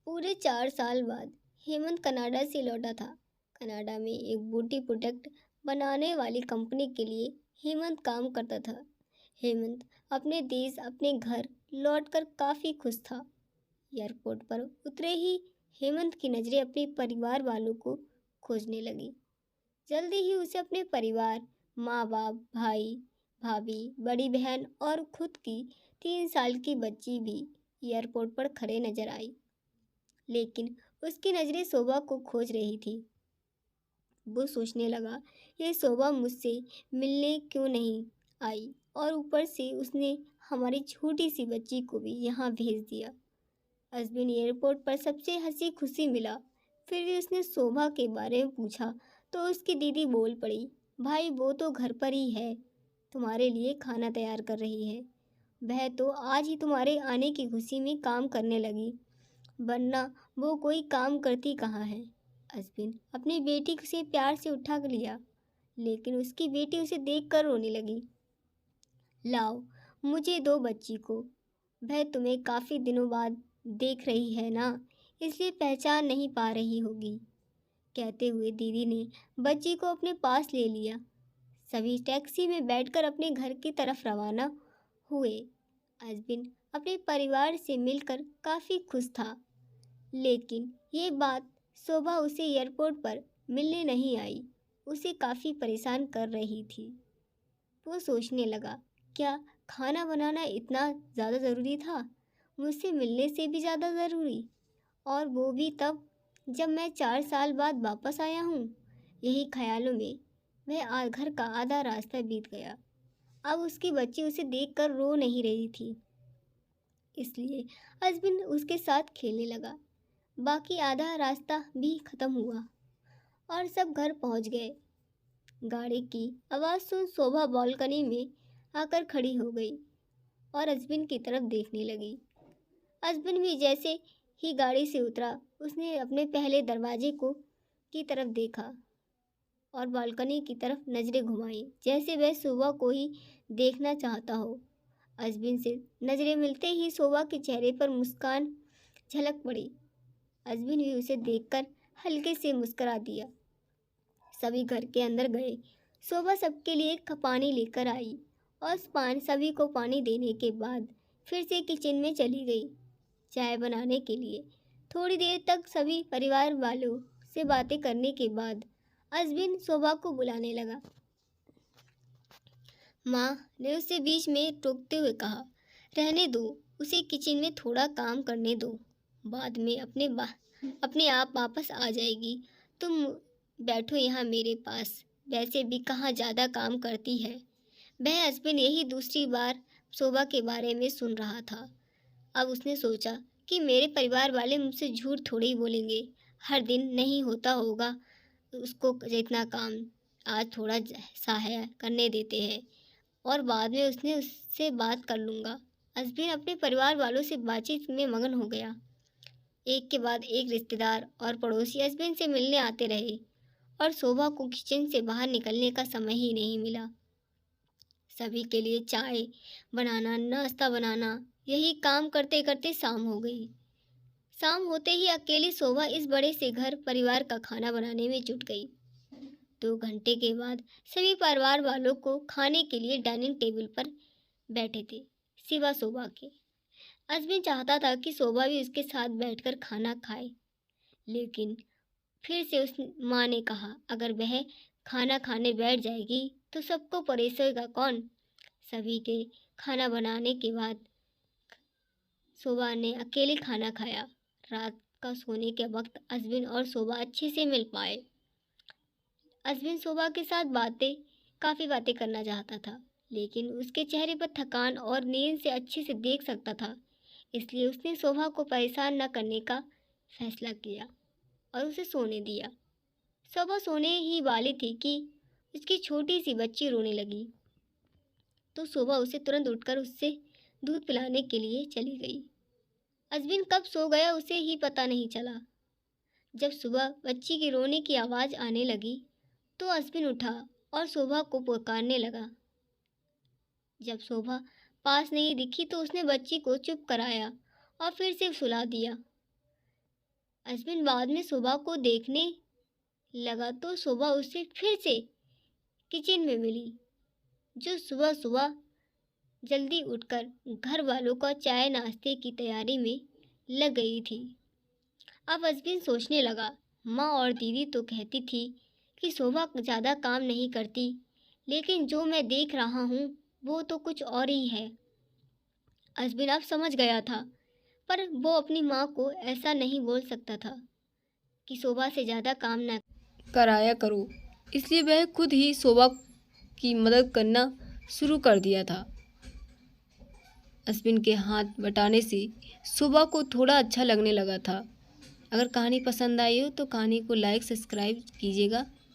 पूरे 4 साल बाद हेमंत कनाडा से लौटा था। कनाडा में एक ब्यूटी प्रोडक्ट बनाने वाली कंपनी के लिए हेमंत काम करता था। हेमंत अपने देश अपने घर लौटकर काफ़ी खुश था। एयरपोर्ट पर उतरे ही हेमंत की नज़रें अपने परिवार वालों को खोजने लगी। जल्दी ही उसे अपने परिवार, माँ बाप, भाई, भाभी, बड़ी बहन और खुद की 3 साल की बच्ची भी एयरपोर्ट पर खड़े नजर आई। लेकिन उसकी नज़रें शोभा को खोज रही थी। वो सोचने लगा, ये शोभा मुझसे मिलने क्यों नहीं आई, और ऊपर से उसने हमारी छोटी सी बच्ची को भी यहाँ भेज दिया। अजबिन एयरपोर्ट पर सबसे हंसी खुशी मिला। फिर भी उसने शोभा के बारे में पूछा तो उसकी दीदी बोल पड़ी, भाई वो तो घर पर ही है, तुम्हारे लिए खाना तैयार कर रही है। वह तो आज ही तुम्हारे आने की खुशी में काम करने लगी, वरना वो कोई काम करती कहाँ है। अश्विन अपनी बेटी से प्यार से उठा लिया, लेकिन उसकी बेटी उसे देखकर रोने लगी। लाओ, मुझे दो बच्ची को, वह तुम्हें काफ़ी दिनों बाद देख रही है ना, इसलिए पहचान नहीं पा रही होगी। कहते हुए दीदी ने बच्ची को अपने पास ले लिया। सभी टैक्सी में बैठकर अपने घर की तरफ रवाना हुए। अश्विन अपने परिवार से मिलकर काफ़ी खुश था, लेकिन ये बात शोभा उसे एयरपोर्ट पर मिलने नहीं आई, उसे काफ़ी परेशान कर रही थी। वो सोचने लगा, क्या खाना बनाना इतना ज़्यादा ज़रूरी था, मुझसे मिलने से भी ज़्यादा ज़रूरी, और वो भी तब जब मैं 4 साल बाद वापस आया हूँ। यही ख्यालों में वह घर का आधा रास्ता बीत गया। अब उसकी बच्ची उसे देखकर रो नहीं रही थी, इसलिए अजबिन उसके साथ खेलने लगा। बाकी आधा रास्ता भी खत्म हुआ और सब घर पहुंच गए। गाड़ी की आवाज़ सुन शोभा बालकनी में आकर खड़ी हो गई और अजबिन की तरफ देखने लगी। अजबिन भी जैसे ही गाड़ी से उतरा, उसने अपने पहले दरवाजे को की तरफ देखा और बालकनी की तरफ नजरें घुमाई, जैसे वह शोभा को ही देखना चाहता हो। अजबिन से नजरें मिलते ही शोभा के चेहरे पर मुस्कान झलक पड़ी। अजबिन भी उसे देखकर हल्के से मुस्कुरा दिया। सभी घर के अंदर गए। शोभा सबके लिए पानी लेकर आई और सभी को पानी देने के बाद फिर से किचन में चली गई चाय बनाने के लिए। थोड़ी देर तक सभी परिवार वालों से बातें करने के बाद अजबिन शोभा को बुलाने लगा। माँ ने उसे बीच में टोकते हुए कहा, रहने दो, उसे किचन में थोड़ा काम करने दो, बाद में अपने आप वापस आ जाएगी। तुम बैठो यहाँ मेरे पास, वैसे भी कहाँ ज़्यादा काम करती है। वह अश्विन यही दूसरी बार शोभा के बारे में सुन रहा था। अब उसने सोचा कि मेरे परिवार वाले मुझसे झूठ थोड़ी ही बोलेंगे। हर दिन नहीं होता होगा उसको जितना काम, आज थोड़ा सा है करने देते हैं और बाद में उससे बात कर लूँगा। अश्विन अपने परिवार वालों से बातचीत में मगन हो गया। एक के बाद एक रिश्तेदार और पड़ोसी अश्विन से मिलने आते रहे और शोभा को किचन से बाहर निकलने का समय ही नहीं मिला। सभी के लिए चाय बनाना, नाश्ता बनाना, यही काम करते करते शाम हो गई। शाम होते ही अकेली शोभा इस बड़े से घर परिवार का खाना बनाने में जुट गई। 2 घंटे के बाद सभी परिवार वालों को खाने के लिए डाइनिंग टेबल पर बैठे थे, सिवा शोभा के। अश्विन चाहता था कि शोभा भी उसके साथ बैठकर खाना खाए, लेकिन फिर से उस माँ ने कहा, अगर वह खाना खाने बैठ जाएगी तो सबको परोसेगा कौन। सभी के खाना बनाने के बाद शोभा ने अकेले खाना खाया। रात का सोने के वक्त अश्विन और शोभा अच्छे से मिल पाए। अश्विन शोभा के साथ काफ़ी बातें करना चाहता था, लेकिन उसके चेहरे पर थकान और नींद से अच्छे से देख सकता था, इसलिए उसने शोभा को परेशान न करने का फैसला किया और उसे सोने दिया। शोभा सोने ही वाली थी कि उसकी छोटी सी बच्ची रोने लगी, तो शोभा उसे तुरंत उठकर उससे दूध पिलाने के लिए चली गई। अश्विन कब सो गया उसे ही पता नहीं चला। जब सुबह बच्ची की रोने की आवाज़ आने लगी तो अश्विन उठा और शोभा को पुकारने लगा। जब शोभा पास नहीं दिखी तो उसने बच्ची को चुप कराया और फिर से सुला दिया। अश्विन बाद में शोभा को देखने लगा तो शोभा उससे फिर से किचन में मिली, जो सुबह सुबह जल्दी उठकर घर वालों का चाय नाश्ते की तैयारी में लग गई थी। अब अश्विन सोचने लगा, माँ और दीदी तो कहती थी कि शोभा ज़्यादा काम नहीं करती, लेकिन जो मैं देख रहा हूँ वो तो कुछ और ही है। अश्विन अब समझ गया था, पर वो अपनी माँ को ऐसा नहीं बोल सकता था कि शोभा से ज़्यादा काम न कराया करो। इसलिए वह खुद ही शोभा की मदद करना शुरू कर दिया था। अश्विन के हाथ बटाने से शोभा को थोड़ा अच्छा लगने लगा था। अगर कहानी पसंद आई हो तो कहानी को लाइक सब्सक्राइब कीजिएगा।